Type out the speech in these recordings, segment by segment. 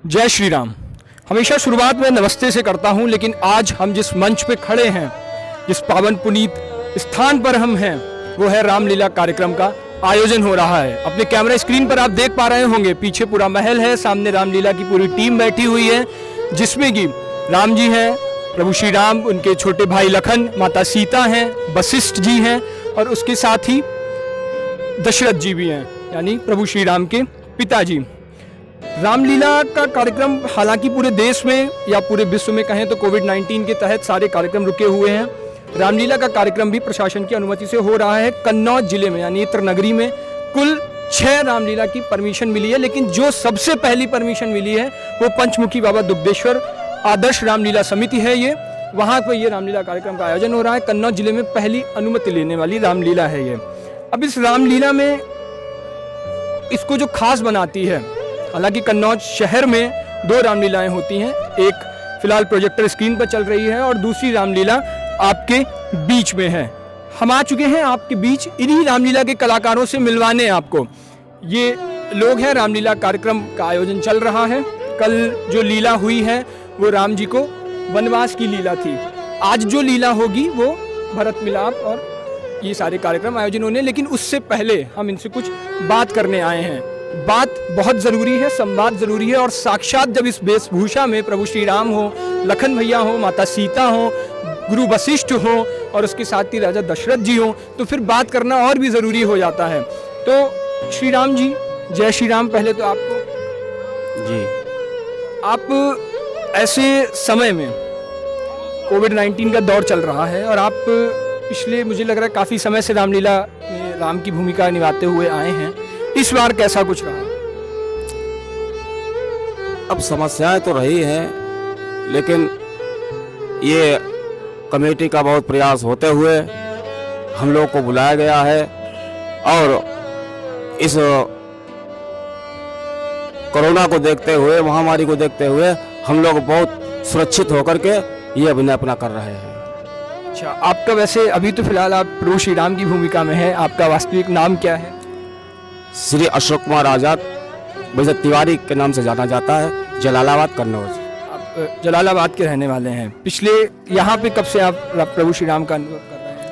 जय श्री राम। हमेशा शुरुआत में नमस्ते से करता हूं, लेकिन आज हम जिस मंच पे खड़े हैं, जिस पावन पुनीत स्थान पर हम हैं, वो है रामलीला कार्यक्रम का आयोजन हो रहा है। अपने कैमरा स्क्रीन पर आप देख पा रहे होंगे, पीछे पूरा महल है, सामने रामलीला की पूरी टीम बैठी हुई है, जिसमें कि राम जी हैं, प्रभु श्री राम, उनके छोटे भाई लखन, माता सीता हैं, वशिष्ठ जी हैं और उसके साथ ही दशरथ जी भी हैं, यानी प्रभु श्री राम के पिताजी। रामलीला का कार्यक्रम हालांकि पूरे देश में या पूरे विश्व में कहें तो कोविड-19 के तहत सारे कार्यक्रम रुके हुए हैं। रामलीला का कार्यक्रम भी प्रशासन की अनुमति से हो रहा है। कन्नौज जिले में यानी इत्र नगरी में कुल 6 रामलीला की परमिशन मिली है, लेकिन जो सबसे पहली परमिशन मिली है वो पंचमुखी बाबा दुग्धेश्वर आदर्श रामलीला समिति है। ये वहाँ पर ये रामलीला कार्यक्रम का आयोजन हो रहा है। कन्नौज जिले में पहली अनुमति लेने वाली रामलीला है ये। अब इस रामलीला में इसको जो खास बनाती है, हालांकि कन्नौज शहर में 2 रामलीलाएं होती हैं, एक फिलहाल प्रोजेक्टर स्क्रीन पर चल रही है और दूसरी रामलीला आपके बीच में है। हम आ चुके हैं आपके बीच इन्हीं रामलीला के कलाकारों से मिलवाने आपको। ये लोग हैं, रामलीला कार्यक्रम का आयोजन चल रहा है। कल जो लीला हुई है वो राम जी को वनवास की लीला थी। आज जो लीला होगी वो भरत मिलाप और ये सारे कार्यक्रम आयोजन होने, लेकिन उससे पहले हम इनसे कुछ बात करने आए हैं। बात बहुत ज़रूरी है, संवाद ज़रूरी है, और साक्षात जब इस वेशभूषा में प्रभु श्री राम हो, लखन भैया हो, माता सीता हो, गुरु वशिष्ठ हो और उसके साथ ही राजा दशरथ जी हो, तो फिर बात करना और भी ज़रूरी हो जाता है। तो श्री राम जी, जय श्री राम। पहले तो आपको जी, आप ऐसे समय में कोविड-19 का दौर चल रहा है और आप पिछले मुझे लग रहा है काफ़ी समय से रामलीला में राम की भूमिका निभाते हुए आए हैं। इस बार कैसा कुछ रहा? अब समस्याएं तो रही हैं, लेकिन ये कमेटी का बहुत प्रयास होते हुए हम लोग को बुलाया गया है और इस कोरोना को देखते हुए, महामारी को देखते हुए हम लोग बहुत सुरक्षित होकर के ये अभिनय अपना कर रहे हैं। अच्छा, आपका वैसे अभी तो फिलहाल आप प्रभु श्री राम की भूमिका में हैं, आपका वास्तविक नाम क्या है? श्री अशोक कुमार आजाद वैसे तिवारी के नाम से जाना जाता है, जलालाबाद कन्नौज। आप जलालाबाद के रहने वाले हैं। पिछले यहाँ पे कब से आप प्रभु श्री राम का अनुभव कर रहे हैं?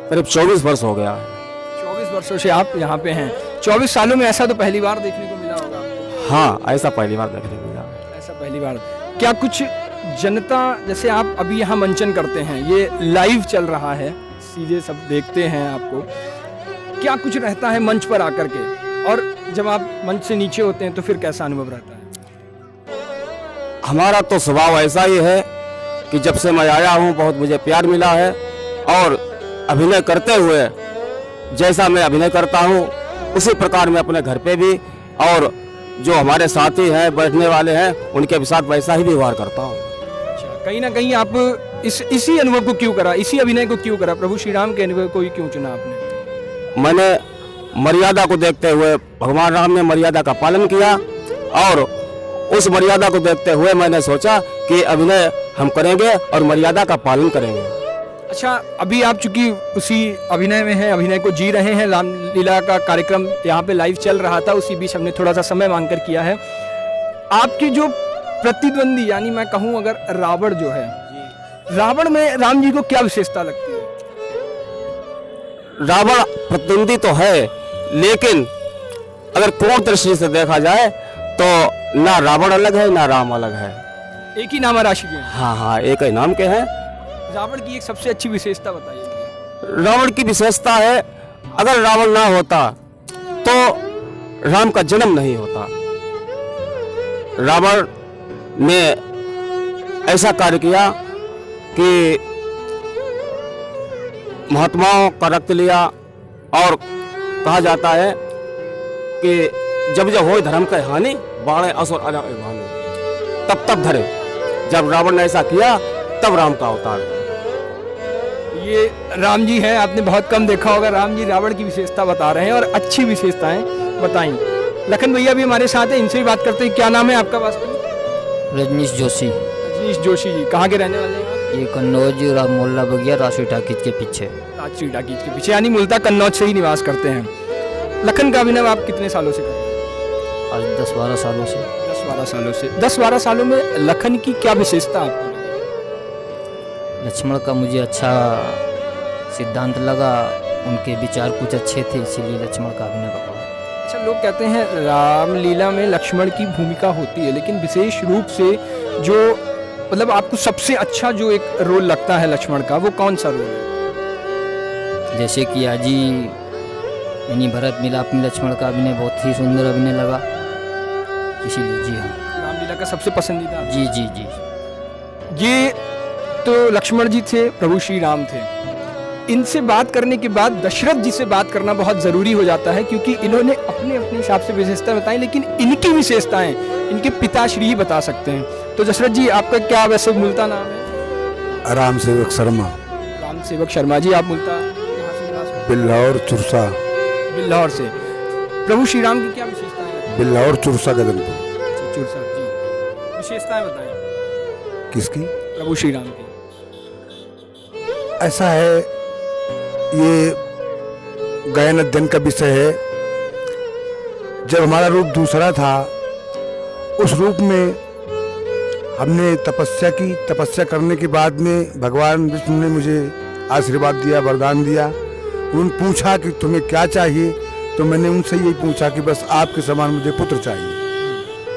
करीब 24 वर्ष हो गया है। 24 वर्षों से आप यहाँ पे हैं। 24 सालों में ऐसा तो पहली बार देखने को मिला होगा आपको। हाँ, ऐसा पहली बार देखने को मिला। ऐसा पहली बार। क्या कुछ जनता, जैसे आप अभी यहाँ मंचन करते हैं, ये लाइव चल रहा है, सीधे सब देखते हैं आपको, क्या कुछ रहता है मंच पर आकर के, और जब आप मंच से नीचे होते हैं तो फिर कैसा अनुभव रहता है? हमारा तो स्वभाव ऐसा ही है कि जब से मैं आया हूँ बहुत मुझे प्यार मिला है, और अभिनय करते हुए जैसा मैं अभिनय करता हूँ उसी प्रकार मैं अपने घर पे भी और जो हमारे साथी हैं, बैठने वाले हैं, उनके साथ वैसा ही व्यवहार करता हूँ। अच्छा, कहीं ना कहीं आप इसी अनुभव को क्यों करा, इसी अभिनय को क्यों करा, प्रभु श्री राम के अनुभव को ही क्यों चुना आपने? मैंने मर्यादा को देखते हुए, भगवान राम ने मर्यादा का पालन किया और उस मर्यादा को देखते हुए मैंने सोचा कि अभिनय हम करेंगे और मर्यादा का पालन करेंगे। अच्छा, अभी आप चूंकि उसी अभिनय में हैं, अभिनय को जी रहे हैं, रामलीला का कार्यक्रम यहाँ पे लाइव चल रहा था, उसी बीच हमने थोड़ा सा समय मांग कर किया है। आपके जो प्रतिद्वंदी, यानी मैं कहूँ अगर रावण जो है, रावण में राम जी को क्या विशेषता लगती है? रावण प्रतिद्वंदी तो है, लेकिन अगर कोण दृष्टि से देखा जाए तो ना रावण अलग है ना राम अलग है, एक ही नाम राशि के। हाँ हाँ, एक ही नाम के हैं। रावण की एक सबसे अच्छी विशेषता बताइए। रावण की विशेषता है, अगर रावण ना होता तो राम का जन्म नहीं होता। रावण ने ऐसा कार्य किया कि महात्माओं का रक्त लिया, और कहा जाता है कि जब जब हो धर्म का हानि बाणे असुर भानी, तब तब धरे। जब रावण ने ऐसा किया तब राम का अवतार। ये राम जी हैं, आपने बहुत कम देखा होगा। राम जी रावण की विशेषता बता रहे हैं और अच्छी विशेषताएं बताई। लखन भैया भी हमारे साथ हैं, इनसे भी बात करते हैं। क्या नाम है आपका वास्तविक? रजनीश जोशी। रजनीश जोशी जी, कहाँ के रहने वाले हैं? ये कन्नौज मोहल्ला बगिया राष्ट्रीय टाकीज के पीछे। राष्ट्रीय टाकीज के पीछे, यानी मूलतः कन्नौज से ही निवास करते हैं। लखन का अभिनय आप कितने सालों से कर रहे हैं? आज 10-12 सालों से। 10-12 सालों से। 10-12 सालों में लखन की क्या विशेषता आपको लगी? लक्ष्मण का मुझे अच्छा सिद्धांत लगा, उनके विचार कुछ अच्छे थे, इसीलिए लक्ष्मण का अभिनय पकड़ा। अच्छा, लोग कहते हैं रामलीला में लक्ष्मण की भूमिका होती है, लेकिन विशेष रूप से जो मतलब आपको सबसे अच्छा जो एक रोल लगता है लक्ष्मण का, वो कौन सा रोल है? जैसे कि आज ही यानी भरत मिलाप में लक्ष्मण का अभिनय बहुत ही सुंदर अभिनय लगा, इसीलिए। जी हाँ, रामलीला का सबसे पसंदीदा। जी जी जी। ये तो लक्ष्मण जी थे, प्रभु श्री राम थे। इनसे बात करने के बाद दशरथ जी से बात करना बहुत ज़रूरी हो जाता है, क्योंकि इन्होंने अपने अपने हिसाब से विशेषता बताई, लेकिन इनकी विशेषताएं इनके पिताश्री ही बता सकते हैं। तो दशरथ जी, आपका क्या वैसे मूलता नाम है? राम सेवक शर्मा। राम सेवक शर्मा जी, आप मूलता कहाँ से निवास करते हैं? बिल्लौर चुरसा। बिल्लौर से। प्रभु श्री राम की क्या विशेषताएं हैं? बिल्लौर चुरसा गदनपुर। अच्छा, चुरसा जी, विशेषताएं बताएं किसकी? प्रभु श्री राम की। ऐसा है, ये गायन अध्ययन का विषय है। जब हमारा रूप दूसरा था, उस रूप में हमने तपस्या की। तपस्या करने के बाद में भगवान विष्णु ने मुझे आशीर्वाद दिया, वरदान दिया। उन्होंने पूछा कि तुम्हें क्या चाहिए, तो मैंने उनसे यही पूछा कि बस आपके समान मुझे पुत्र चाहिए।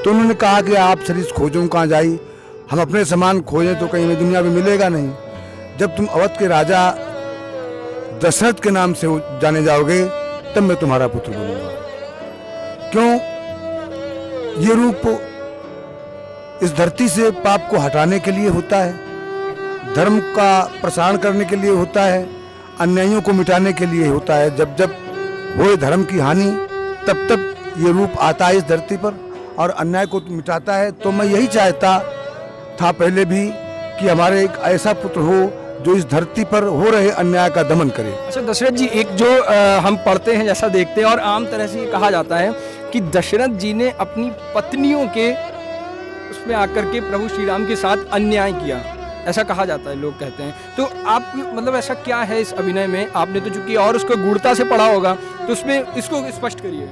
तो उन्होंने कहा कि आप शरीर खोजो कहाँ जाई, हम अपने समान खोजें तो कहीं भी दुनिया में मिलेगा नहीं। जब तुम अवध के राजा दशरथ के नाम से जाने जाओगे, तब मैं तुम्हारा पुत्र बनूंगा। क्यों? ये रूप इस धरती से पाप को हटाने के लिए होता है, धर्म का प्रसारण करने के लिए होता है, अन्यायों को मिटाने के लिए होता है। जब जब होए धर्म की हानि, तब तब ये रूप आता है इस धरती पर और अन्याय को मिटाता है। तो मैं यही चाहता था पहले भी कि हमारे एक ऐसा पुत्र हो जो इस धरती पर हो रहे अन्याय का दमन करे। अच्छा दशरथ जी, एक जो हम पढ़ते हैं, जैसा देखते हैं और आम तरह से ये कहा जाता है कि दशरथ जी ने अपनी पत्नियों के उसमें आकर के प्रभु श्री राम के साथ अन्याय किया, ऐसा कहा जाता है, लोग कहते हैं। तो आप मतलब ऐसा क्या है इस अभिनय में? आपने तो चूंकि और उसको गूढ़ता से पढ़ा होगा, तो उसमें इसको स्पष्ट करिए।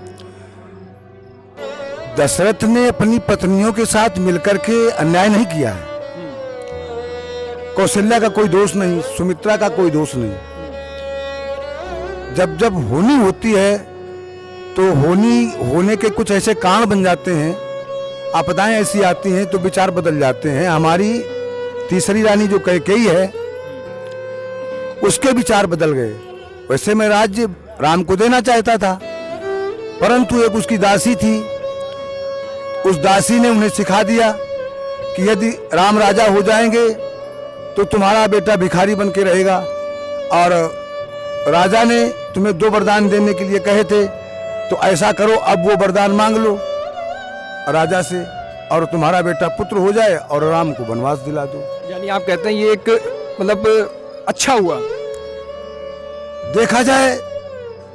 दशरथ ने अपनी पत्नियों के साथ मिलकर के अन्याय नहीं किया है। कौशल्या का कोई दोष नहीं, सुमित्रा का कोई दोष नहीं। जब जब होनी होती है तो होने के कुछ ऐसे कारण बन जाते हैं, आपदाएं ऐसी आती हैं तो विचार बदल जाते हैं। हमारी तीसरी रानी जो कैकेयी है, उसके विचार बदल गए। वैसे मैं राज्य राम को देना चाहता था, परंतु एक उसकी दासी थी, उस दासी ने उन्हें सिखा दिया कि यदि राम राजा हो जाएंगे तो तुम्हारा बेटा भिखारी बन के रहेगा। और राजा ने तुम्हें 2 वरदान देने के लिए कहे थे, तो ऐसा करो, अब वो वरदान मांग लो राजा से और तुम्हारा बेटा पुत्र हो जाए और राम को वनवास दिला दो। यानी आप कहते हैं ये एक मतलब अच्छा हुआ? देखा जाए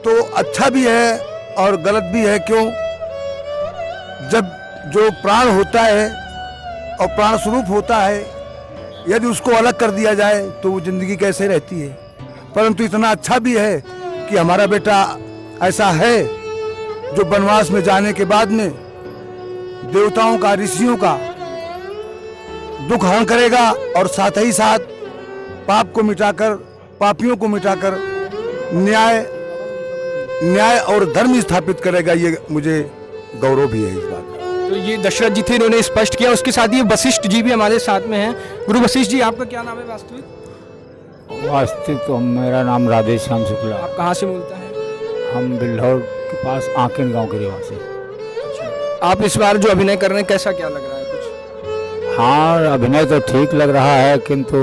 तो अच्छा भी है और गलत भी है। क्यों? जब जो प्राण होता है और प्राण स्वरूप होता है, यदि उसको अलग कर दिया जाए तो वो जिंदगी कैसे रहती है। परंतु इतना अच्छा भी है कि हमारा बेटा ऐसा है जो वनवास में जाने के बाद में देवताओं का, ऋषियों का दुख हरण करेगा और साथ ही साथ पाप को मिटाकर, पापियों को मिटाकर न्याय और धर्म स्थापित करेगा। ये मुझे गौरव भी है इस बात का। तो ये दशरथ जी थे, इन्होंने स्पष्ट किया। उसके साथ ही वशिष्ठ जी भी हमारे साथ में हैं। गुरु वशिष्ठ जी, आपका क्या नाम है वास्तविक? वास्तविक तो मेरा नाम राधे श्याम शुक्ला। आप कहाँ से बोलते हैं? हम बिल्हौर के पास आंकन गांव के निवासी। आप इस बार जो अभिनय कर रहे हैं, कैसा क्या लग रहा है कुछ? हाँ, अभिनय तो ठीक लग रहा है, किंतु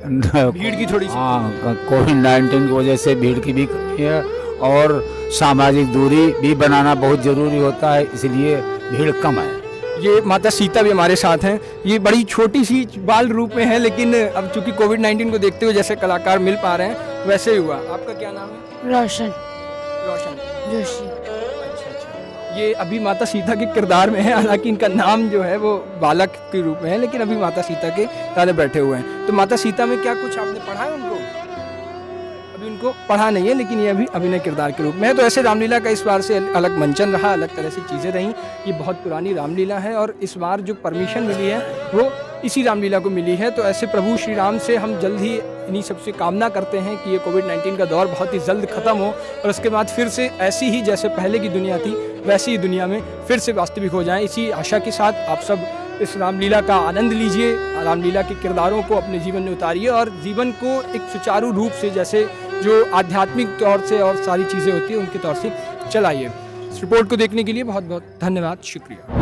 भीड़ की थोड़ी सी। हाँ, कोविड-19 की वजह से भीड़ की भी कमी है और सामाजिक दूरी भी बनाना बहुत जरूरी होता है, इसलिए भीड़ कम है। ये माता सीता भी हमारे साथ हैं। ये बड़ी छोटी सी बाल रूप में है, लेकिन अब चूंकि कोविड-19 को देखते हुए जैसे कलाकार मिल पा रहे हैं, वैसे ही हुआ। आपका क्या नाम है? रोशन रोशन जोशी। अच्छा। ये अभी माता सीता के किरदार में है, हालांकि इनका नाम जो है वो बालक के रूप में है, लेकिन अभी माता सीता के ताले बैठे हुए हैं। तो माता सीता में क्या कुछ आपने पढ़ा है उनको? अभी इनको पढ़ा नहीं है, लेकिन ये अभी अभिनय किरदार के रूप में है। तो ऐसे रामलीला का इस बार से अलग मंचन रहा, अलग तरह से चीज़ें रहीं। ये बहुत पुरानी रामलीला है और इस बार जो परमिशन मिली है वो इसी रामलीला को मिली है। तो ऐसे प्रभु श्री राम से हम जल्द ही इन्हीं सबसे कामना करते हैं कि ये कोविड-19 का दौर बहुत ही जल्द ख़त्म हो और उसके बाद फिर से ऐसी ही जैसे पहले की दुनिया थी वैसी ही दुनिया में फिर से वास्तविक हो जाए। इसी आशा के साथ आप सब इस रामलीला का आनंद लीजिए, रामलीला के किरदारों को अपने जीवन में उतारिए और जीवन को एक सुचारू रूप से, जैसे जो आध्यात्मिक तौर से और सारी चीज़ें होती हैं उनके तौर से चलाइए। इस रिपोर्ट को देखने के लिए बहुत बहुत धन्यवाद, शुक्रिया।